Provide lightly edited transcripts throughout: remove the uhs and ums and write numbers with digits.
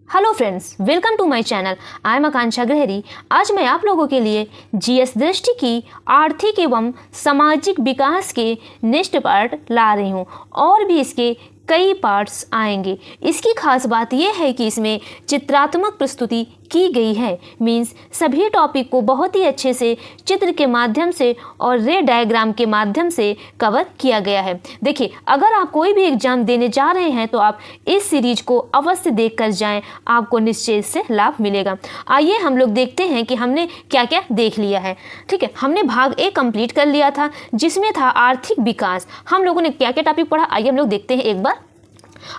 Hello friends, welcome to my channel. I am Akanksha Gahri. आज मैं आप लोगों के लिए जीएस दृष्टि की आर्थिक एवं सामाजिक विकास के नेक्स्ट पार्ट ला रही हूँ और भी इसके कई पार्ट्स आएंगे। इसकी खास बात यह है कि इसमें चित्रात्मक प्रस्तुति की गई है। मीन्स सभी टॉपिक को बहुत ही अच्छे से चित्र के माध्यम से और रे डायग्राम के माध्यम से कवर किया गया है। देखिए, अगर आप कोई भी एग्जाम देने जा रहे हैं तो आप इस सीरीज को अवश्य देख कर जाएं, आपको निश्चय से लाभ मिलेगा। आइए हम लोग देखते हैं कि हमने क्या क्या देख लिया है। ठीक है, हमने भाग ए कंप्लीट कर लिया था जिसमें था आर्थिक विकास। हम लोगों ने क्या क्या टॉपिक पढ़ा, आइए हम लोग देखते हैं एक बार।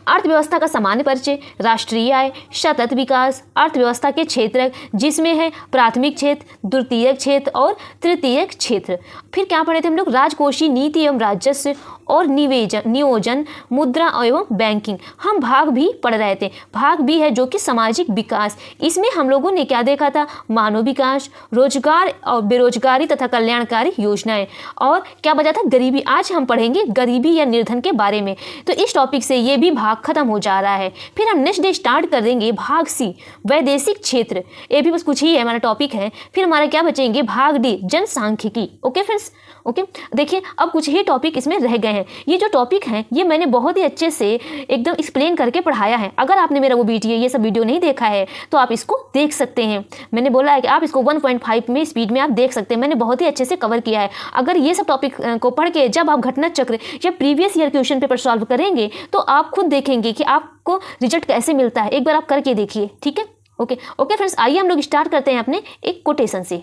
अर्थव्यवस्था का सामान्य परिचय, राष्ट्रीय आय, सतत विकास, अर्थव्यवस्था के क्षेत्र जिसमें है प्राथमिक क्षेत्र, द्वितीयक क्षेत्र और तृतीयक क्षेत्र। फिर क्या पढ़े थे हम लोग, राजकोषीय नीति एवं राजस्व और नियोजन, मुद्रा एवं बैंकिंग। हम भाग भी पढ़ रहे थे। भाग भी है जो कि सामाजिक विकास। इसमें हम लोगों ने क्या देखा था, मानव विकास, रोजगार और बेरोजगारी तथा कल्याणकारी योजनाएं, और क्या बचा था, गरीबी। आज हम पढ़ेंगे गरीबी या निर्धन के बारे में। तो इस टॉपिक से ये भी भाग खत्म हो जा रहा है। फिर हम नेक्स्ट डे स्टार्ट कर देंगे भाग सी, वैदेशिक क्षेत्र। ये भी बस कुछ ही है हमारा टॉपिक है। फिर हमारे क्या बचेंगे, भाग डी, जनसांख्यिकी। Okay friends, okay. देखिए, अब कुछ ही टॉपिक इसमें रह गए हैं। ये जो टॉपिक हैं ये मैंने बहुत ही अच्छे से एकदम एक्सप्लेन करके पढ़ाया है। अगर आपने मेरा वो वीडियो ये सब वीडियो नहीं देखा है तो आप इसको देख सकते हैं। मैंने बोला है कि आप इसको 1.5 में स्पीड में आप देख सकते हैं। मैंने बहुत ही अच्छे से कवर किया है। अगर ये सब टॉपिक को पढ़ के जब आप घटना चक्र या previous year question paper solve करेंगे तो आप खुद देखेंगे कि आपको रिजल्ट कैसे मिलता है। एक बार आप करके देखिए, ठीक है। ओके ओके फ्रेंड्स, आइए हम लोग स्टार्ट करते हैं अपने एक कोटेशन से।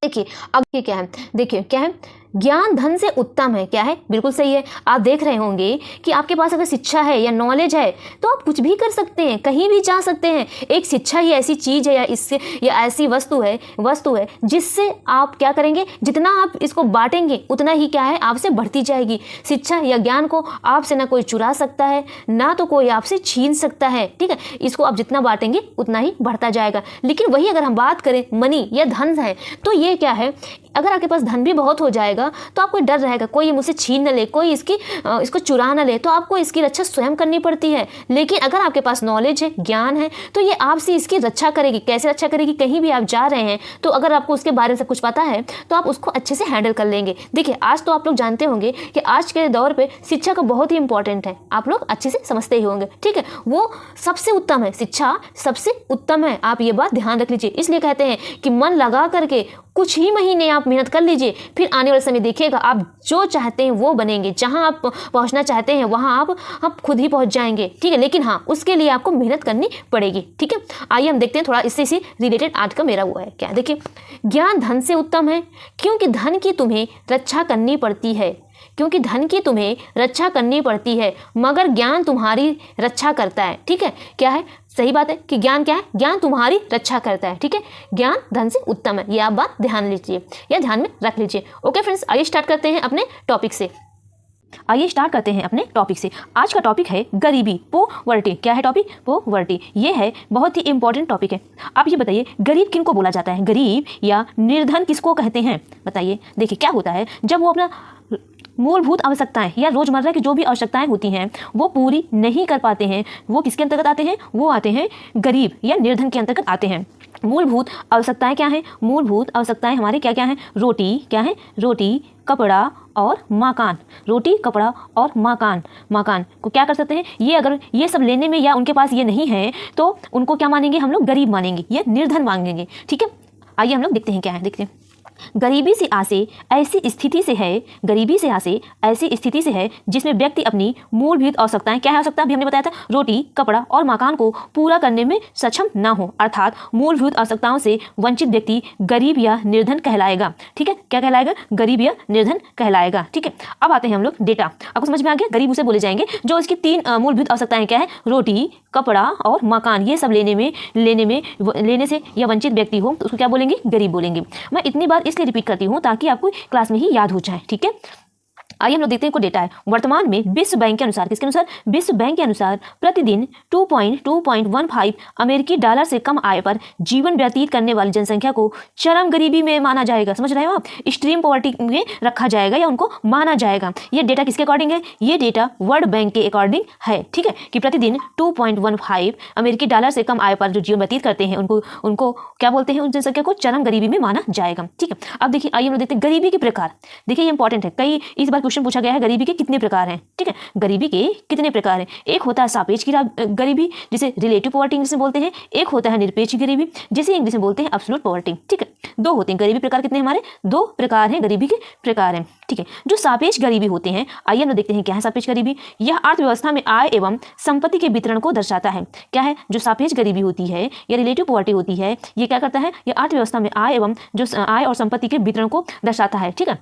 देखिए अब ये क्या है, देखिए क्या है, ज्ञान धन से उत्तम है। क्या है, बिल्कुल सही है। आप देख रहे होंगे कि आपके पास अगर शिक्षा है या नॉलेज है तो आप कुछ भी कर सकते हैं, कहीं भी जा सकते हैं। एक शिक्षा ही ऐसी चीज है या इससे या ऐसी वस्तु है जिससे आप क्या करेंगे, जितना आप इसको बांटेंगे उतना ही क्या है, आपसे बढ़ती जाएगी। शिक्षा या ज्ञान को आपसे ना कोई चुरा सकता है, ना तो कोई आपसे छीन सकता है। ठीक है, इसको आप जितना बांटेंगे उतना ही बढ़ता जाएगा। लेकिन वही अगर हम बात करें मनी या धन है तो ये क्या है, अगर आपके पास धन भी बहुत हो जाएगा तो आपको डर रहेगा, कोई मुझसे छीन न ले, कोई इसको चुरा न ले, तो आपको इसकी रक्षा स्वयं करनी पड़ती है। लेकिन अगर आपके पास नॉलेज है, ज्ञान है, तो ये आपसे इसकी रक्षा करेगी। कैसे रक्षा करेगी, कहीं भी आप जा रहे हैं तो अगर आपको उसके बारे में सब कुछ पता है तो आप उसको अच्छे से हैंडल कर लेंगे। देखिए, आज तो आप लोग जानते होंगे कि आज के दौर पर शिक्षा का बहुत ही इंपॉर्टेंट है। आप लोग अच्छे से समझते ही होंगे, ठीक है। वो सबसे उत्तम है, शिक्षा सबसे उत्तम है। आप ये बात ध्यान रख लीजिए। इसलिए कहते हैं कि मन लगा करके कुछ ही महीने आप मेहनत कर लीजिए, फिर आने वाले समय देखिएगा आप जो चाहते हैं वो बनेंगे। जहां आप पहुंचना चाहते हैं वहां आप खुद ही पहुंच जाएंगे, ठीक है। लेकिन हाँ, उसके लिए आपको मेहनत करनी पड़ेगी, ठीक है। आइए हम देखते हैं थोड़ा इससे इसी रिलेटेड आज का मेरा वो है क्या। देखिए, ज्ञान धन से उत्तम है क्योंकि धन की तुम्हें रक्षा करनी पड़ती है, क्योंकि धन की तुम्हें रक्षा करनी पड़ती है, मगर ज्ञान तुम्हारी रक्षा करता है। ठीक है, क्या है, सही बात है कि ज्ञान क्या है, ज्ञान तुम्हारी रक्षा करता है। ठीक है, ज्ञान धन से उत्तम है, ये आप बात ध्यान लीजिए या ध्यान में रख लीजिए। ओके फ्रेंड्स, आइए स्टार्ट करते हैं अपने टॉपिक से। आज का टॉपिक है गरीबी, पोवर्टी। क्या है टॉपिक, पोवर्टी। ये है बहुत ही इंपॉर्टेंट टॉपिक है। आप ये बताइए, गरीब किनको बोला जाता है, गरीब या निर्धन किसको कहते हैं, बताइए। देखिए क्या होता है, जब वो अपना मूलभूत आवश्यकताएं या रोजमर्रा की जो भी आवश्यकताएं होती हैं वो पूरी नहीं कर पाते हैं, वो किसके अंतर्गत आते हैं, वो आते हैं गरीब या निर्धन के अंतर्गत आते हैं। मूलभूत आवश्यकताएं क्या हैं, मूलभूत आवश्यकताएं हमारे क्या क्या हैं, रोटी, क्या है, रोटी, कपड़ा और मकान। रोटी, कपड़ा और मकान को क्या कर सकते हैं, ये अगर ये सब लेने में या उनके पास ये नहीं है तो उनको क्या मानेंगे, हम लोग गरीब मानेंगे या निर्धन मानेंगे। ठीक है, आइए हम लोग देखते हैं क्या है। देखते हैं, गरीबी से आसे ऐसी स्थिति से है जिसमें व्यक्ति अपनी मूलभूत आवश्यकताएं, क्या है आवश्यकता, अभी हमने बताया था, रोटी, कपड़ा और मकान को पूरा करने में सक्षम ना हो, अर्थात मूलभूत आवश्यकताओं से वंचित व्यक्ति गरीब या निर्धन कहलाएगा। ठीक है, क्या कहलाएगा, गरीब या निर्धन कहलाएगा। ठीक है, अब आते हैं हम लोग डेटा। आपको समझ में आ गया, गरीब उसे बोले जाएंगे जो इसकी 3 मूलभूत आवश्यकताएं क्या है, रोटी, कपड़ा और मकान, ये सब लेने से या वंचित व्यक्ति हो तो उसको क्या बोलेंगे, गरीब बोलेंगे। मैं इतनी बार इसलिए रिपीट करती हूँ ताकि आपको क्लास में ही याद हो जाए, ठीक है। आइए हम लोग देखते हैं कुछ डेटा है। वर्तमान में विश्व बैंक के अनुसार, किसके अनुसार? विश्व बैंक के अनुसार प्रतिदिन 2.15 अमेरिकी डॉलर से कम आय पर जीवन व्यतीत करने वाली जनसंख्या को चरम गरीबी में माना जाएगा। समझ रहे हो आप? एक्सट्रीम पॉवर्टी में रखा जाएगा या उनको माना जाएगा। ये डेटा किसके अकॉर्डिंग है? ये डेटा वर्ल्ड बैंक के अकॉर्डिंग है। ठीक है, कि प्रतिदिन 2.15 अमेरिकी डॉलर से कम आय पर जो जीवन व्यतीत करते हैं उनको क्या बोलते हैं? उन जनसंख्या को चरम गरीबी में माना जाएगा। ठीक है, अब देखिए, आइए हम लोग देखते हैं गरीबी के प्रकार। देखिए ये इंपॉर्टेंट है, कई इस बार क्वेश्चन पूछा गया है, गरीबी के कितने प्रकार हैं। ठीक है, गरीबी के कितने प्रकार हैं? एक होता है सापेक्ष गरीबी, जिसे रिलेटिव पॉवर्टी इंग्लिश में बोलते हैं। एक होता है निरपेक्ष गरीबी, जिसे इंग्लिश में बोलते हैं एब्सोल्यूट पॉवर्टी। ठीक है, दो होते हैं गरीबी प्रकार। कितने हमारे? दो प्रकार हैं गरीबी के प्रकार हैं। ठीक है, जो सापेक्ष गरीबी होते हैं, आइए हम देखते हैं क्या है सापेक्ष गरीबी। यह अर्थव्यवस्था में आय एवं संपत्ति के वितरण को दर्शाता है। क्या है? जो सापेक्ष गरीबी होती है या रिलेटिव पॉवर्टी होती है, ये क्या करता है? ये अर्थव्यवस्था में आय एवं जो आय और संपत्ति के वितरण को दर्शाता है। ठीक है,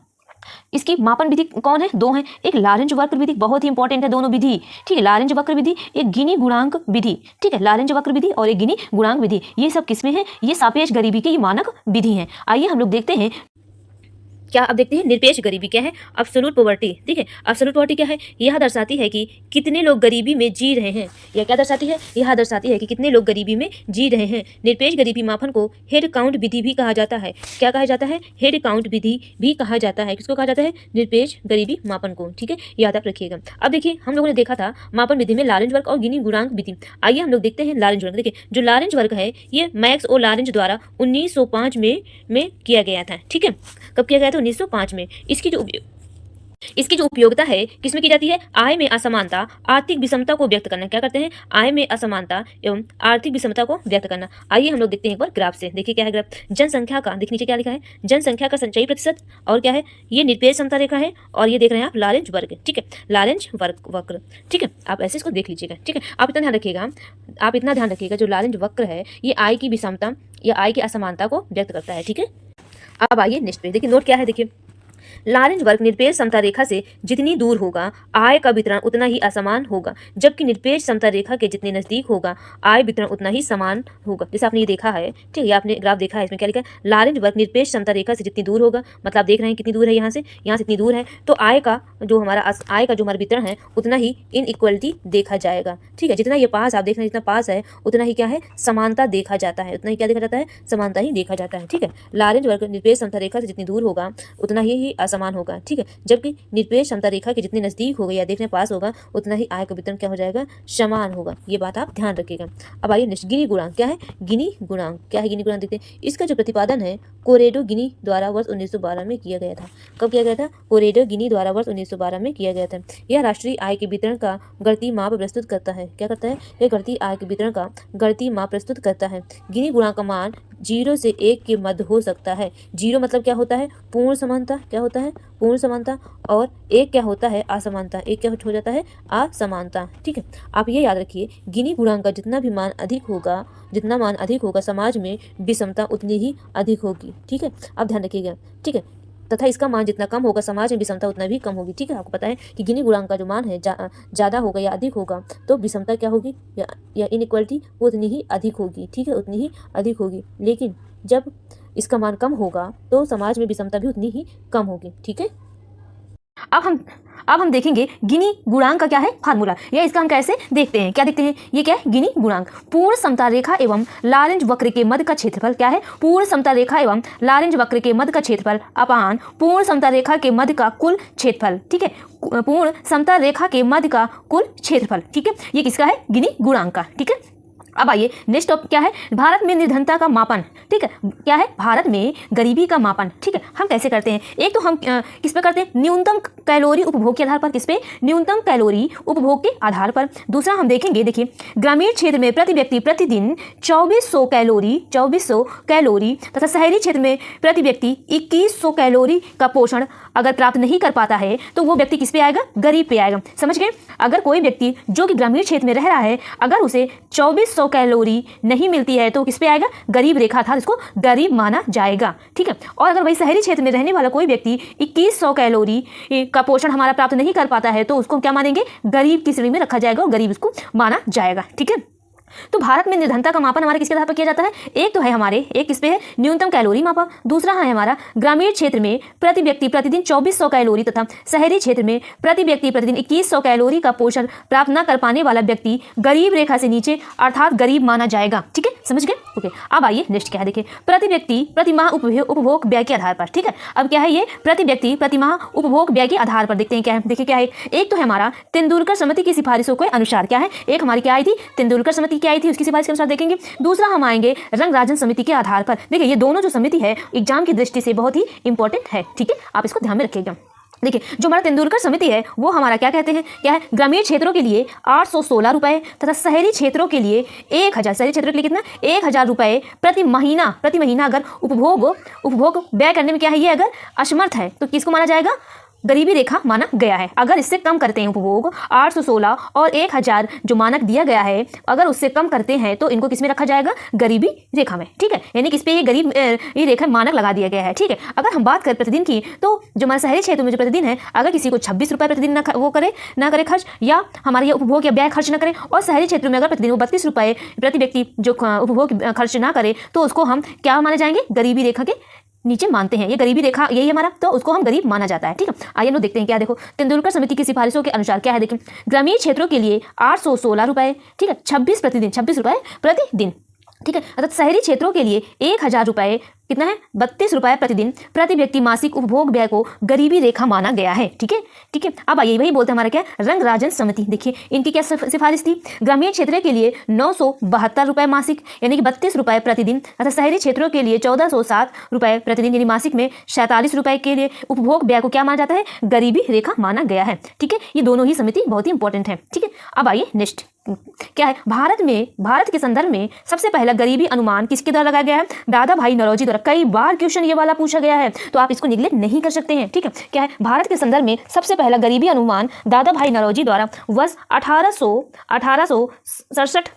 इसकी मापन विधि कौन है? दो हैं। एक लारेंज वक्र विधि, बहुत ही इंपॉर्टेंट है दोनों विधि। ठीक है, लारेंज वक्र विधि, एक गिनी गुणांक विधि। ठीक है, लारेंज वक्र विधि और एक गिनी गुणांक विधि, ये सब किसमें है? ये सापेक्ष गरीबी के ये मानक विधि हैं। आइए हम लोग देखते हैं क्या। अब देखते हैं निरपेक्ष गरीबी क्या है? Absolute poverty. ठीक है, एब्सोल्यूट पॉवर्टी क्या है? यह दर्शाती है कि कितने लोग गरीबी में जी रहे हैं। यह क्या दर्शाती है? यह दर्शाती है कि कितने लोग गरीबी में जी रहे हैं। निरपेक्ष गरीबी मापन को हेड काउंट विधि भी कहा जाता है। क्या कहा जाता है? हेड काउंट विधि भी कहा जाता है। किसको कहा जाता है? निरपेक्ष गरीबी मापन को। ठीक है, याद आप रखिएगा। अब देखिए, हम लोगों ने देखा था मापन विधि में लारेंज वर्ग और गिनी गुणांक विधि। आइए हम लोग देखते हैं लारेंज वर्ग। देखिए, जो लारेंज वर्ग है ये मैक्स ओ लारेंज द्वारा 1905 में किया गया था। ठीक है, कब किया गया था? 1905 में। इसकी जो उपयोगिता है किसमें की जाती है? आय में असमानता, आर्थिक विषमता को व्यक्त करना। क्या करते हैं? आय में असमानता एवं आर्थिक विषमता को व्यक्त करना। आइए हम लोग देखते हैं एक बार ग्राफ से। देखिए क्या है ग्राफ? जनसंख्या का, देखिए नीचे क्या लिखा है? जनसंख्या का संचयी प्रतिशत, और क्या है? ये निरपेक्ष समता रेखा है, और ये देख रहे हैं आप लारेंज वर्ग। ठीक है, लारेंज वर्ग वक्र। ठीक है, आप ऐसे इसको देख लीजिएगा। ठीक है, आप इतना ध्यान रखिएगा, जो लारेंज वक्र है ये आय की विषमता या आय की असमानता को व्यक्त करता है। ठीक है, अब आइए नेक्स्ट पे देखिए, नोट क्या है? देखिए, लारेंज वर्ग निरपेक्ष समता रेखा से जितनी दूर होगा आय का वितरण उतना ही असमान होगा, जबकि निरपेक्ष समता रेखा के जितने नजदीक होगा आय वितरण उतना ही समान होगा। जैसे आपने ये देखा है, ठीक है, आपने ग्राफ देखा है, इसमें क्या लिखा है? लारेंज वर्ग निरपेक्ष समता रेखा से जितनी दूर होगा, मतलब आप देख रहे हैं कितनी दूर है, यहाँ से इतनी दूर है, तो आय का जो हमारा वितरण है उतना ही इनइक्वलिटी देखा जाएगा। ठीक है, जितना ये पास आप देख रहे हैं, जितना पास है उतना ही क्या है? समानता देखा जाता है, उतना ही क्या देखा जाता है? समानता ही देखा जाता है। ठीक है, लारेंज वर्ग निरपेक्ष समता रेखा से जितनी दूर होगा उतना ही असमान होगा। ठीक है, जबकि निरपेक्ष समता रेखा के जितने नजदीक होगा या देखने पास होगा उतना ही आय का वितरण क्या हो जाएगा? समान होगा। ये बात आप ध्यान रखिएगा। अब आइए नेक्स्ट, गिनी गुणांक क्या है? गिनी गुणांक क्या है? गिनी गुणांक देखते हैं। इसका जो प्रतिपादन है कोरेडो गिनी द्वारा वर्ष 1912 में किया गया था। कब किया गया था? कोरेडो गिनी द्वारा वर्ष 1912 में किया गया था। यह राष्ट्रीय आय के वितरण का गणितीय माप प्रस्तुत करता है। क्या करता है? यह गणितीय आय के वितरण का गणितीय माप प्रस्तुत करता है। गिनी गुणांक का मान 0 से 1 के मध्य हो सकता है। 0 मतलब क्या होता है? पूर्ण समानता। क्या होता है? पूर्ण समानता। और 1 क्या होता है? असमानता। 1 क्या हो जाता है? असमानता। ठीक है, आप ये याद रखिए, गिनी गुणांक का जितना मान अधिक होगा समाज में विषमता उतनी ही अधिक होगी। ठीक है, आप ध्यान रखिएगा। ठीक है, तथा इसका मान जितना कम होगा समाज में विषमता उतना भी कम होगी। ठीक है, आपको पता है कि गिनी गुणांक का जो मान है ज़्यादा होगा या अधिक होगा तो विषमता क्या होगी या इनइक्वलिटी वो उतनी ही अधिक होगी। ठीक है, उतनी ही अधिक होगी। लेकिन जब इसका मान कम होगा तो समाज में विषमता भी उतनी ही कम होगी। ठीक है, अब हम देखेंगे गिनी गुणांक का क्या है फार्मूला, या इसका हम कैसे देखते हैं। क्या देखते हैं? ये क्या है? गिनी गुणांक पूर्ण समता रेखा एवं लारेंज वक्र के मध्य का क्षेत्रफल। क्या है? पूर्ण समता रेखा एवं लारेंज वक्र के मध्य का क्षेत्रफल अपान पूर्ण समता रेखा के मध्य का कुल क्षेत्रफल। ठीक है, पूर्ण समता रेखा के मध्य का कुल क्षेत्रफल। ठीक है, ये किसका है? गिनी गुणांक का। ठीक है, अब आइए नेक्स्ट टॉपिक क्या है? भारत में निर्धनता का मापन। ठीक है, क्या है? भारत में गरीबी का मापन। ठीक है, हम कैसे करते हैं? एक तो हम किस पे करते हैं? न्यूनतम कैलोरी उपभोग के आधार पर। किस पे? न्यूनतम कैलोरी उपभोग के आधार पर। दूसरा हम देखेंगे, देखिए, ग्रामीण क्षेत्र में प्रति व्यक्ति प्रतिदिन 2400 कैलोरी तथा शहरी क्षेत्र में प्रति व्यक्ति 2100 कैलोरी का पोषण अगर प्राप्त नहीं कर पाता है तो वो व्यक्ति किस पे आएगा? गरीब पे आएगा। समझ गए? अगर कोई व्यक्ति जो कि ग्रामीण क्षेत्र में रह रहा है अगर उसे 2400 कैलोरी नहीं मिलती है तो किस पे आएगा? गरीब रेखा था, इसको गरीब माना जाएगा। ठीक है, और अगर वही शहरी क्षेत्र में रहने वाला कोई व्यक्ति 2100 कैलोरी का पोषण हमारा प्राप्त नहीं कर पाता है तो उसको क्या मानेंगे? गरीब की श्रेणी में रखा जाएगा और गरीब इसको माना जाएगा। ठीक है, तो भारत में निर्धनता का मापन हमारे किसके आधार पर किया जाता है? एक तो है हमारे, एक किस पे है? न्यूनतम कैलोरी मापा। दूसरा है हमारा ग्रामीण क्षेत्र में प्रति व्यक्ति प्रतिदिन 2400 कैलोरी तथा शहरी क्षेत्र में प्रति व्यक्ति प्रतिदिन 2100 कैलोरी का पोषण प्राप्त न कर पाने वाला व्यक्ति गरीब रेखा से नीचे अर्थात गरीब माना जाएगा। ठीक है, समझ गए? ओके, अब आइए नेक्स्ट क्या है, देखिए प्रति व्यक्ति प्रति माह उपभोग व्यय के आधार पर। ठीक है, अब क्या है ये? प्रति व्यक्ति प्रति माह उपभोग व्यय के आधार पर देखते हैं क्या है। देखिए क्या है, एक तो है हमारा तेंदुलकर समिति की सिफारिशों के अनुसार क्या है, एक हमारी क्या आई थी? तेंदुलकर समिति क्या आई थी, उसकी सिफारिश के अनुसार देखेंगे। दूसरा हम आएंगे रंगराजन समिति के आधार पर। देखिए ये दोनों जो समिति है एग्जाम की दृष्टि से बहुत ही इंपॉर्टेंट है। ठीक है, आप इसको ध्यान में रखिएगा। देखिए जो हमारा तेंदुलकर समिति है वो हमारा क्या कहते हैं, क्या है? ग्रामीण क्षेत्रों के लिए 816 रुपए तथा शहरी क्षेत्रों के लिए 1000, शहरी क्षेत्रों के लिए कितना? 1000 रुपए प्रति महीना अगर उपभोग व्यय करने में क्या है ये अगर असमर्थ है तो किसको माना जाएगा? गरीबी रेखा माना गया है। अगर इससे कम करते हैं उपभोग 816 और 1000 जो मानक दिया गया है, अगर उससे कम करते हैं तो इनको किसमें रखा जाएगा? गरीबी रेखा में। ठीक है, यानी किस पे ये गरीब ये रेखा मानक लगा दिया गया है। ठीक है, अगर हम बात करें प्रतिदिन की तो जो हमारे शहरी क्षेत्र में जो प्रतिदिन है, अगर किसी को 26 रुपये प्रतिदिन ना करे खर्च, या हमारे ये उपभोग या व्यय खर्च ना करे, और शहरी क्षेत्र में अगर प्रतिदिन वो 32 रुपये प्रति व्यक्ति जो उपभोग खर्च ना करे तो उसको हम क्या माने जाएंगे? गरीबी रेखा के नीचे मानते हैं। ये गरीबी रेखा यही हमारा, तो उसको हम गरीब माना जाता है। ठीक है, आइए हम लोग देखते हैं क्या। देखो तेंदुलकर समिति की सिफारिशों के अनुसार क्या है, देखिए ग्रामीण क्षेत्रों के लिए 816 रुपए, ठीक है, 26 रुपए प्रतिदिन। ठीक है, अर्थात शहरी क्षेत्रों के लिए 1000 रुपए कितना है? 32 रुपए प्रतिदिन प्रति व्यक्ति मासिक उपभोग व्यय को गरीबी रेखा माना गया है। ठीक है, ठीक है, अब आइए वही बोलते हैं हमारा क्या? रंगराजन समिति। देखिए इनकी क्या सिफारिश थी? ग्रामीण क्षेत्र के लिए 972 रुपए मासिक यानी कि 32 रुपए प्रतिदिन, अर्थात शहरी क्षेत्रों के लिए 1407 रुपए प्रतिदिन यानी मासिक में 47 रुपए के लिए उपभोग व्यय को क्या माना जाता है? गरीबी रेखा माना गया है। ठीक है, ये दोनों ही समिति बहुत ही इंपॉर्टेंट है। ठीक है, अब आइए नेक्स्ट क्या है? भारत के संदर्भ में सबसे पहला गरीबी अनुमान किसके द्वारा लगाया गया है? दादा भाई नौरोजी द्वारा। कई बार क्वेश्चन ये वाला पूछा गया है तो आप इसको निगलेक्ट नहीं कर सकते हैं। ठीक है, क्या है? भारत के संदर्भ में सबसे पहला गरीबी अनुमान दादा भाई नौरोजी द्वारा वर्ष 1867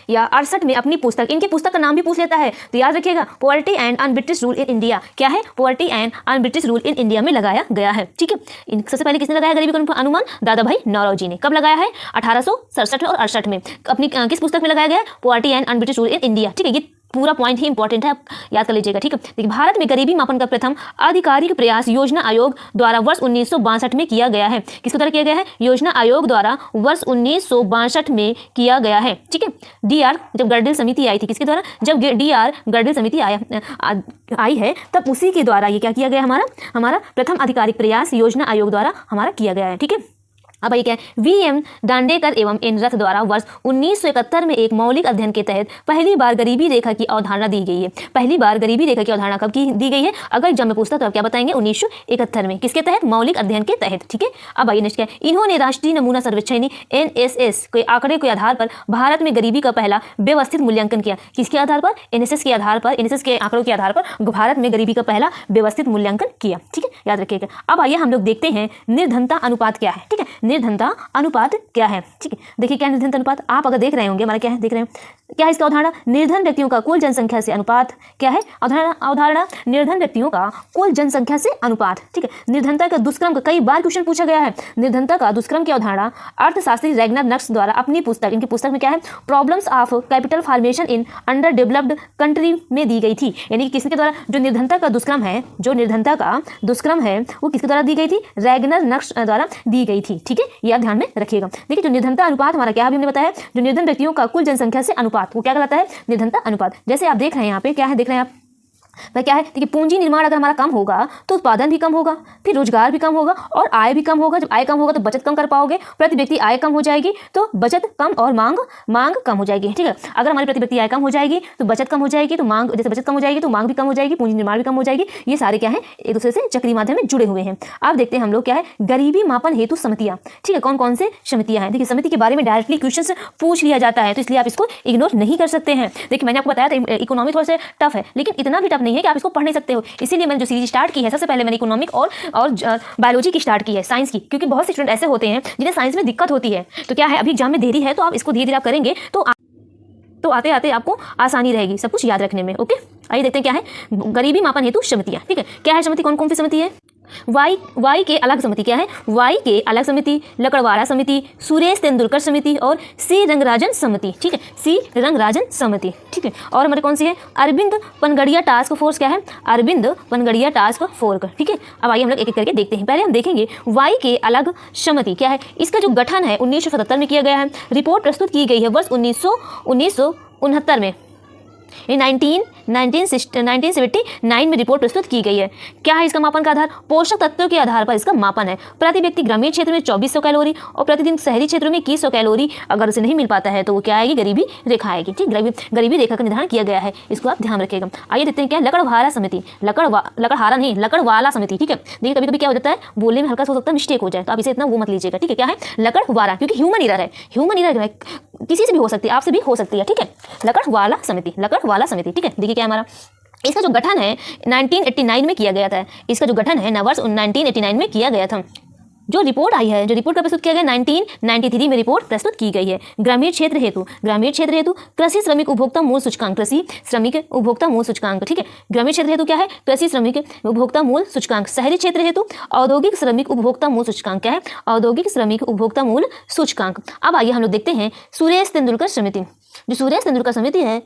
या 68 में अपनी पुस्तक, इनकी पुस्तक का नाम भी पूछ लेता है तो याद रखिएगा, poverty and un-British rule in India. क्या है? Poverty and un-British rule in India में लगाया गया है। ठीक है, सबसे पहले किसने लगाया गरीबी का अनुमान? दादा भाई नौरोजी ने। कब लगाया है? 1867 और 68 में। अपनी किस पुस्तक में लगाया गया? Poverty and un-British rule in India. ठीक है, ये पूरा पॉइंट ही इंपॉर्टेंट है, आप याद कर लीजिएगा। ठीक है, देखिए भारत में गरीबी मापन का प्रथम आधिकारिक प्रयास योजना आयोग द्वारा वर्ष 1962 में किया गया है। किसके द्वारा किया गया है? योजना आयोग द्वारा वर्ष 1962 में किया गया है। ठीक है, DR जब गर्डिल समिति आई थी, किसके द्वारा? जब DR गर्डिल समिति आई है तब उसी के द्वारा ये क्या किया गया? हमारा प्रथम आधिकारिक प्रयास योजना आयोग द्वारा हमारा किया गया है। ठीक है, अब ये क्या है? VM दांडेकर एवं एन रथ द्वारा वर्ष 1971 में एक मौलिक अध्ययन के तहत पहली बार गरीबी रेखा की अवधारणा दी गई है। पहली बार गरीबी रेखा की अवधारणा कब की दी गई है? अगर एग्जाम में पूछता तो आप क्या बताएंगे? 1971 में। किसके तहत? मौलिक अध्ययन के तहत। ठीक है, अब आइए नेक्स्ट क्या है? इन्होंने राष्ट्रीय नमूना सर्वेक्षण NSS के आंकड़े के आधार पर भारत में गरीबी का पहला व्यवस्थित मूल्यांकन किया। किसके आधार पर? NSS के आधार पर, NSS के आंकड़ों के आधार पर भारत में गरीबी का पहला व्यवस्थित मूल्यांकन किया। ठीक है, याद रखिएगा। अब आइए हम लोग देखते हैं निर्धनता अनुपात क्या है। ठीक है, निर्धनता अनुपात क्या है? ठीक है, देखिए क्या निर्धनता अनुपात, आप अगर देख रहे होंगे हमारा क्या है, देख रहे हैं क्या है इसका अवधारणा? निर्धन व्यक्तियों का कुल जनसंख्या से अनुपात। क्या है अवधारणा? निर्धन व्यक्तियों का कुल जनसंख्या से अनुपात। ठीक है, निर्धनता का दुष्क्रम का कई बार क्वेश्चन पूछा गया है। निर्धनता का दुष्क्रम की अवधारणा अर्थशास्त्री रैगनर नक्स द्वारा अपनी पुस्तक, इनकी पुस्तक में क्या है? Problems of capital formation in under developed country में दी गई थी। यानी कि किसके द्वारा? जो निर्धनता का दुष्क्रम है, वो किसके द्वारा दी गई थी? रैगनर नक्स द्वारा दी गई थी। ठीक है, ये आप ध्यान में रखिएगा। देखिए जो निर्धनता अनुपात हमारा क्या अभी हमने बताया, जो निर्धन व्यक्तियों का कुल जनसंख्या से अनुपात, वो क्या कहलाता है? निर्धनता अनुपात। जैसे आप देख रहे हैं यहाँ पे, क्या है देख रहे हैं आप? वह क्या है? देखिए पूंजी निर्माण अगर हमारा कम होगा तो उत्पादन भी कम होगा, फिर रोजगार भी कम होगा और आय भी कम होगा। जब आय कम होगा तो बचत कम कर पाओगे, प्रति व्यक्ति आय कम हो जाएगी तो बचत कम और मांग कम हो जाएगी। ठीक है, अगर हमारी प्रति व्यक्ति आय कम हो जाएगी तो बचत कम हो जाएगी, तो मांग, जैसे बचत कम हो जाएगी तो मांग भी कम हो जाएगी, पूंजी निर्माण भी कम हो जाएगी। ये सारे क्या है? एक दूसरे से चक्रीय माध्यम में जुड़े हुए हैं। अब देखते हैं हम लोग क्या है? गरीबी मापन हेतु समितियां। ठीक है, कौन कौन से समितियां हैं? देखिए समिति के बारे में डायरेक्टली क्वेश्चन पूछ लिया जाता है तो इसलिए आप इसको इग्नोर नहीं कर सकते हैं। देखिए मैंने आपको बताया था इकोनॉमिक थोड़ा सा टफ है, लेकिन इतना भी टफ नहीं है कि आप इसको पढ़ नहीं सकते हो। इसीलिए मैंने जो सीरीज स्टार्ट की है, सबसे पहले मैंने इकोनॉमिक और बायोलॉजी की स्टार्ट की है, साइंस की, क्योंकि बहुत से स्टूडेंट ऐसे होते हैं जिन्हें साइंस में दिक्कत होती है। तो क्या है, अभी एग्जाम में देरी है तो आप इसको धीरे धीरे आप करेंगे तो आते आते आपको आसानी रहेगी सब कुछ याद रखने में। ओके, आइए देखते हैं क्या है गरीबी मापन हेतु समितियां। ठीक है, क्या है समिति? कौन कौन सी समिति है? वाई के अलग समिति क्या है? वाई के अलग समिति, लकड़वाला समिति, सुरेश तेंदुलकर समिति और सी रंगराजन समिति। ठीक है, सी रंगराजन समिति। ठीक है, और हमारे कौन सी है? अरविंद पनगड़िया टास्क फोर्स क्या है? Arvind Panagariya task force. ठीक है, अब आइए हम लोग एक एक करके देखते हैं। पहले हम देखेंगे वाई के अलग समिति क्या है। इसका जो गठन है 1977 में किया गया है। रिपोर्ट प्रस्तुत की गई है वर्ष 1969 में। 1979 में रिपोर्ट प्रस्तुत की गई है। क्या है इसका मापन का आधार? पोषक तत्वों के आधार पर इसका मापन है। प्रति व्यक्ति ग्रामीण क्षेत्र में 2400 कैलोरी और प्रतिदिन शहरी क्षेत्रों में 2100 कैलोरी। अगर उसे नहीं मिल पाता है तो वो क्या आएगी? गरीबी रेखा आएगी। ठीक, गरीबी रेखा का निर्धारण किया गया है, इसको आप ध्यान रखिएगा। आइए देखते हैं क्या लकड़वाला समिति। लकड़हारा नहीं, लकड़वाला समिति। ठीक है, देखिए कभी कभी क्या हो जाता है, बोलने में हल्का सा हो सकता है मिस्टेक हो जाए, तो आप इसे इतना वो मत लीजिएगा। ठीक है, क्या है? लकड़वाला, क्योंकि ह्यूमन एरर है। ह्यूमन एरर किसी से भी हो सकती है, आपसे भी हो सकती है। ठीक है, लकड़वाला समिति, लकड़वाला समिति। ठीक है, देखिए क्या हमारा इसका जो गठन है 1989 में किया गया था। इसका जो गठन है वर्ष 1989 में किया गया था। जो रिपोर्ट आई है, जो रिपोर्ट का प्रस्तुत किया गया 1993 में रिपोर्ट प्रस्तुत की गई है। ग्रामीण क्षेत्र हेतु कृषि श्रमिक उपभोक्ता मूल्य सूचकांक, कृषि श्रमिक उपभोक्ता मूल्य सूचकांक। ठीक है, ग्रामीण क्षेत्र हेतु क्या है? कृषि श्रमिक उपभोक्ता मूल्य सूचकांक। शहरी क्षेत्र हेतु औद्योगिक श्रमिक उपभोक्ता मूल्य सूचकांक क्या है? औद्योगिक श्रमिक उपभोक्ता मूल्य सूचकांक। अब आइए हम लोग देखते हैं सुरेश तेंदुलकर समिति। जो सुरेश तेंदुलकर समिति है,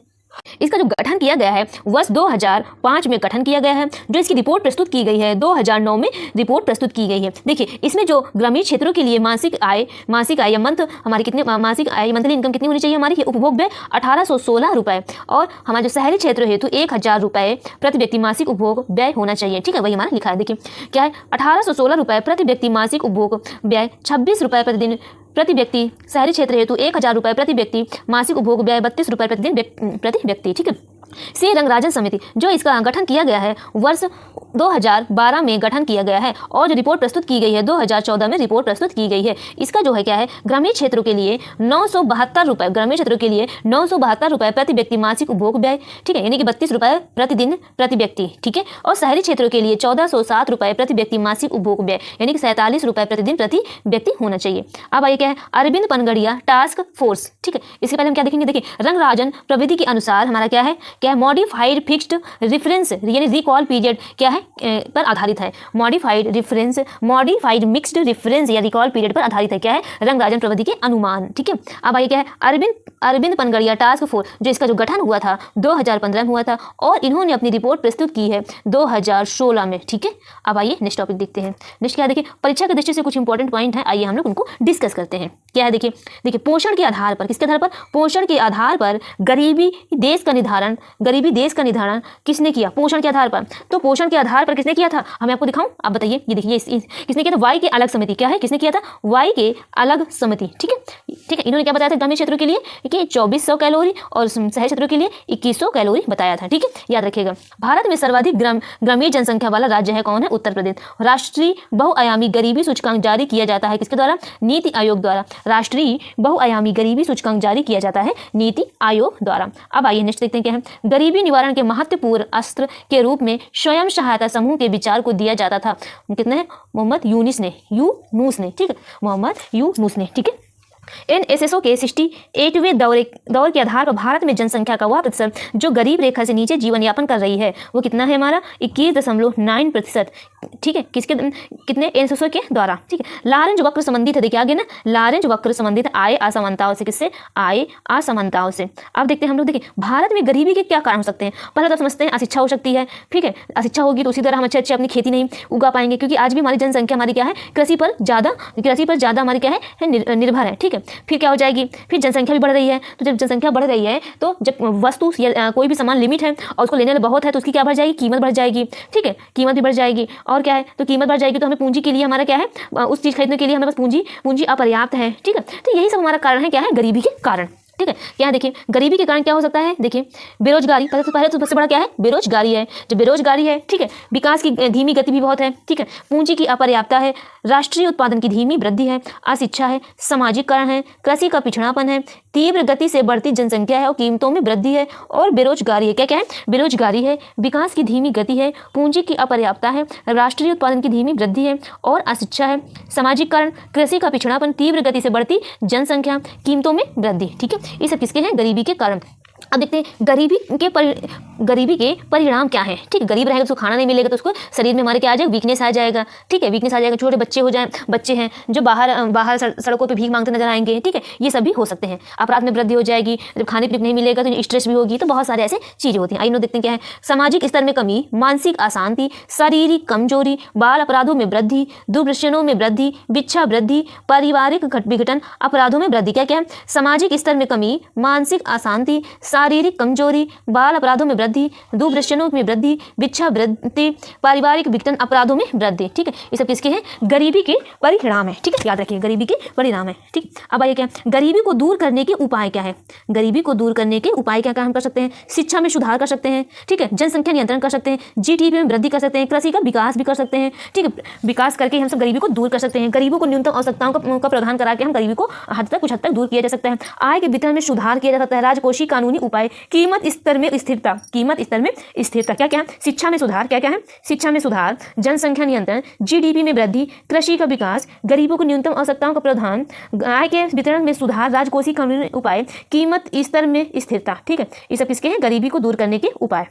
इसका जो गठन किया गया है वर्ष 2005 में गठन किया गया है। जो इसकी रिपोर्ट प्रस्तुत की गई है 2009 में रिपोर्ट प्रस्तुत की गई है। देखिए इसमें जो ग्रामीण क्षेत्रों के लिए मासिक आय या मंथ हमारी कितने मासिक आय मंथली इनकम कितनी होनी चाहिए हमारी? उपभोग व्यय 1816 रुपये और हमारे जो शहरी क्षेत्र हेतु 1000 रुपये प्रति व्यक्ति मासिक उपभोग व्यय होना चाहिए। ठीक है, वही हमारा लिखा है। देखिए क्या है? 1816 रुपये प्रति व्यक्ति मासिक उपभोग व्यय, 26 रुपये प्रतिदिन प्रति व्यक्ति। शहरी क्षेत्र हेतु 1000 रुपये प्रति व्यक्ति मासिक उपभोग व्यय, 32 रुपये प्रतिदिन प्रति व्यक्ति। ठीक है, सी रंगराजन समिति। जो इसका गठन किया गया है वर्ष 2012 में गठन किया गया है और जो रिपोर्ट प्रस्तुत की गई है 2014 में रिपोर्ट प्रस्तुत की गई है। इसका जो है क्या है? ग्रामीण क्षेत्रों के लिए 972 रुपये, ग्रामीण क्षेत्रों के लिए 972 रुपये प्रति व्यक्ति मासिक उपभोग व्यय। ठीक है, यानी कि 32 रुपये प्रतिदिन प्रति व्यक्ति। ठीक है, और शहरी क्षेत्रों के लिए 1407 रुपये प्रति व्यक्ति मासिक उपभोग व्यय, यानी कि 47 रुपये प्रतिदिन प्रति व्यक्ति होना चाहिए। अब आइए क्या है? Arvind Panagariya task force. ठीक है, इसके पहले हम क्या देखेंगे? देखिए रंगराजन प्रविधि के अनुसार हमारा क्या है? मॉडिफाइड फिक्स्ड रेफरेंस यानी रिकॉल पीरियड क्या है पर आधारित है। मॉडिफाइड मिक्स्ड रेफरेंस या रिकॉल पीरियड पर आधारित है। क्या है? रंगराजन प्रविधि के अनुमान। ठीक है, अब आइए क्या है? Arvind Panagariya task force. जो इसका जो गठन हुआ था 2015 में हुआ था और इन्होंने अपनी रिपोर्ट प्रस्तुत की है 2016 में। ठीक है, अब आइए नेक्स्ट टॉपिक देखते हैं। नेक्स्ट क्या है? देखिए परीक्षा की दृष्टि से कुछ इंपॉर्टेंट पॉइंट है, आइए हम लोग उनको डिस्कस करते हैं। क्या है? देखिए पोषण के आधार पर, किसके आधार पर? पोषण के आधार पर गरीबी देश का निर्धारण किसने किया? पोषण के आधार पर। तो पोषण के आधार पर किसने किया था? मैं आपको दिखाऊं, आप बताइए। ये देखिए किसने किया था? वाई के अलग समिति। क्या है? किसने किया था? वाई के अलग समिति। ठीक है, इन्होंने क्या बताया था? ग्रामीण क्षेत्रों के लिए कि 2400 कैलोरी और शहरी क्षेत्रों के लिए 2100 कैलोरी बताया था। ठीक है, याद रखिएगा। भारत में सर्वाधिक ग्रामीण जनसंख्या वाला राज्य है कौन है? उत्तर प्रदेश। राष्ट्रीय बहुआयामी गरीबी सूचकांक जारी किया जाता है किसके द्वारा? नीति आयोग द्वारा। राष्ट्रीय बहुआयामी गरीबी सूचकांक जारी किया जाता है नीति आयोग द्वारा। अब आइए नेक्स्ट देखते हैं क्या है? गरीबी निवारण के महत्वपूर्ण अस्त्र के रूप में स्वयं सहायता समूह के विचार को दिया जाता था। कितने हैं? मोहम्मद यूनुस ने। ठीक है, मोहम्मद यूनुस ने। ठीक है, NSSO के 68वें दौर के आधार पर भारत में जनसंख्या का वह प्रतिशत जो गरीब रेखा से नीचे जीवन यापन कर रही है वो कितना है हमारा? 21.9%। ठीक है, कितने? NSSO के द्वारा। ठीक है, लारेंज वक्र संबंधित है। देखिए आगे ना, लारेंज वक्र संबंधित आय असमानताओं से। किससे? आय असमानताओं से। अब देखते हैं हम लोग। देखिए भारत में गरीबी के क्या कारण हो सकते हैं? पहले तो समझते हैं अशिक्षा हो सकती है। ठीक है, अशिक्षा होगी तो उसी तरह हम अच्छे अपनी खेती नहीं उगा पाएंगे, क्योंकि आज भी हमारी जनसंख्या हमारी क्या है? कृषि पर ज़्यादा हमारी क्या है? निर्भर है। ठीक है, फिर क्या हो जाएगी? फिर जनसंख्या भी बढ़ रही है। तो जब जनसंख्या बढ़ रही है तो जब वस्तु या कोई भी सामान लिमिट है और उसको लेने वाले बहुत है तो उसकी क्या बढ़ जाएगी? कीमत बढ़ जाएगी। ठीक है, कीमत भी बढ़ जाएगी। और क्या है? तो कीमत बढ़ जाएगी तो हमें पूंजी के लिए हमारा क्या है? उस चीज़ खरीदने के लिए हमें बस पूंजी अपर्याप्त है। ठीक है, तो यही सब हमारा कारण है। क्या है? गरीबी के कारण। ठीक है, क्या देखिए गरीबी के कारण क्या हो सकता है? देखिए बेरोजगारी। पहले तो सबसे बड़ा क्या है? बेरोजगारी है। जब बेरोजगारी है, ठीक है, विकास की धीमी गति भी बहुत है। ठीक है, पूंजी की अपर्याप्तता है, राष्ट्रीय उत्पादन की धीमी वृद्धि है, अशिक्षा है, सामाजिकरण है, कृषि का पिछड़ापन है, तीव्र गति से बढ़ती जनसंख्या है और कीमतों में वृद्धि है और बेरोजगारी है। क्या है? बेरोजगारी है, विकास की धीमी गति है, पूंजी की अपर्याप्तता है, राष्ट्रीय उत्पादन की धीमी वृद्धि है और अशिक्षा है, सामाजिकरण, कृषि का पिछड़ापन, तीव्र गति से बढ़ती जनसंख्या, कीमतों में वृद्धि। ठीक है, ये सब किसके हैं? गरीबी के कारण। अब देखते हैं गरीबी के परिणाम क्या है। ठीक है, गरीब रहेगा उसको खाना नहीं मिलेगा तो उसको शरीर में हमारे क्या आ जाएगा, वीकनेस आ जाएगा। ठीक है, वीकनेस आ जाएगा, छोटे बच्चे हो जाए, बच्चे हैं जो बाहर सड़कों पे भीख मांगते नजर आएंगे। ठीक है, ये सब भी हो सकते हैं। अपराध में वृद्धि हो जाएगी, जब खाने पीने नहीं मिलेगा तो स्ट्रेस भी होगी, तो बहुत सारे ऐसे चीजें होती हैं। आइए देखते हैं क्या है। सामाजिक स्तर में कमी, मानसिक अशांति, शारीरिक कमजोरी, बाल अपराधों में वृद्धि, दुर्व्यसनों में वृद्धि, भिक्षा वृद्धि, पारिवारिक विघटन, अपराधों में वृद्धि। क्या क्या है? सामाजिक स्तर में कमी, मानसिक अशांति, शारीरिक कमजोरी, बाल अपराधों में वृद्धि, दुर्व्यसनों में वृद्धि, भिक्षा वृद्धि, पारिवारिक विघटन, अपराधों में वृद्धि। ठीक है, ये सब किसके हैं? गरीबी के परिणाम है। ठीक है, याद रखिए, गरीबी के परिणाम है। ठीक, अब आइए क्या, गरीबी को दूर करने के उपाय क्या है? गरीबी को दूर करने के उपाय क्या क्या हम कर सकते हैं? शिक्षा में सुधार कर सकते हैं। ठीक है, जनसंख्या नियंत्रण कर सकते हैं, जीडीपी में वृद्धि कर सकते हैं, कृषि का विकास भी कर सकते हैं। ठीक है, विकास करके हम सब गरीबी को दूर कर सकते हैं। गरीबों को न्यूनतम आवश्यकताओं का प्रदान करा के हम गरीबी को कुछ हद तक दूर किया जा सकता है। आय के वितरण में सुधार किया जा सकता है। राजकोषीय कानूनी उपाय, कीमत स्तर में स्थिरता, कीमत स्तर में स्थिरता। क्या क्या है? शिक्षा में सुधार। क्या क्या है? शिक्षा में सुधार, जनसंख्या नियंत्रण, जीडीपी में वृद्धि, कृषि का विकास, गरीबों को न्यूनतम आवश्यकताओं का प्रदान, आय के वितरण में सुधार, राजकोषीय कानूनी उपाय, कीमत स्तर में स्थिरता। ठीक है, ये सब किसके हैं? गरीबी को दूर करने के उपाय।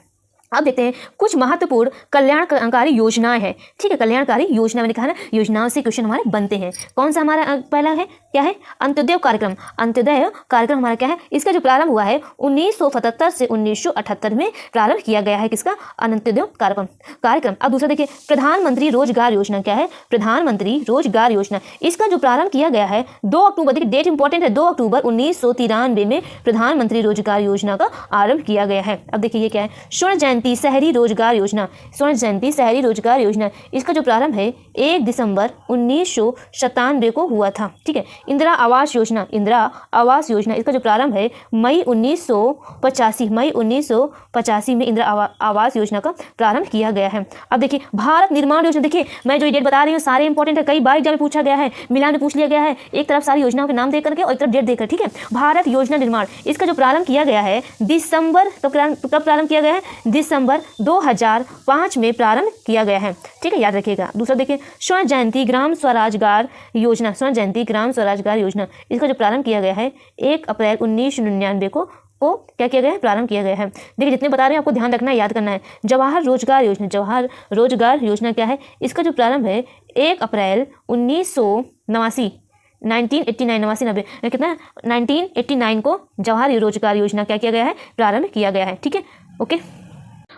अब देखते हैं कुछ महत्वपूर्ण कल्याणकारी योजनाएं हैं। ठीक है, कल्याणकारी योजना, मैंने कहा ना, योजनाओं से क्वेश्चन हमारे बनते हैं। कौन सा हमारा पहला है? क्या है? अंत्योदय कार्यक्रम। अंत्योदय कार्यक्रम हमारा क्या है? इसका जो प्रारंभ हुआ है 1977 से 1978 में प्रारंभ किया गया है। किसका? अंत्योदय कार्यक्रम। अब दूसरा देखिए, प्रधानमंत्री रोजगार योजना। क्या है? प्रधानमंत्री रोजगार योजना। इसका जो प्रारंभ किया गया है 2 अक्टूबर, देखिए डेट इंपॉर्टेंट है, 2 अक्टूबर 1993 में प्रधानमंत्री रोजगार योजना का आरंभ किया गया है। अब देखिए ये क्या है? स्वर्ण जयंती शहरी रोजगार योजना। स्वर्ण जयंती शहरी रोजगार योजना, इसका जो प्रारंभ है 1 दिसंबर 1997 को हुआ था। ठीक है, इंदिरा आवास योजना। इंदिरा आवास योजना, इसका जो प्रारंभ है मई 1985 में इंदिरा आवास योजना का प्रारंभ किया गया है। अब देखिए भारत निर्माण योजना। देखिए मैं जो डेट बता रही हूँ सारे इंपॉर्टेंट है, कई बार एग्जाम में पूछा गया है, मिलान में पूछ लिया गया है, एक तरफ सारी योजनाओं के नाम दे करके और एक तरफ डेट देकर। ठीक है, भारत योजना निर्माण, इसका जो प्रारंभ किया गया है दिसंबर, कब प्रारंभ किया गया है? दिसंबर 2005 में प्रारंभ किया गया है। ठीक है, याद रखिएगा। दूसरा देखिए, स्वर्ण जयंती ग्राम स्वरोजगार योजना। स्वर्ण जयंती ग्राम स्वरोजगार योजना, इसका जो प्रारंभ किया गया है 1 अप्रैल 1999 को क्या किया गया है? प्रारंभ किया गया है। देखिए जितने बता रहे हैं आपको ध्यान रखना है, याद करना है। जवाहर रोजगार योजना। जवाहर रोजगार योजना क्या है? इसका जो प्रारंभ है 1 अप्रैल 1989 को जवाहर रोजगार योजना क्या किया गया है? प्रारंभ किया गया है। ठीक है,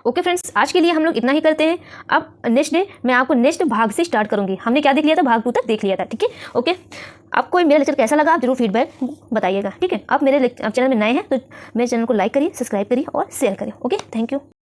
ओके फ्रेंड्स, आज के लिए हम लोग इतना ही करते हैं। अब नेक्स्ट डे मैं आपको नेक्स्ट भाग से स्टार्ट करूंगी। हमने क्या देख लिया था? भाग 2 तक देख लिया था। ठीक है, ओके। आपको मेरा लेक्चर कैसा लगा आप जरूर फीडबैक बताइएगा। ठीक है, आप मेरे चैनल में नए हैं तो मेरे चैनल को लाइक करिए, सब्सक्राइब करिए और शेयर करिए। Okay, thank you.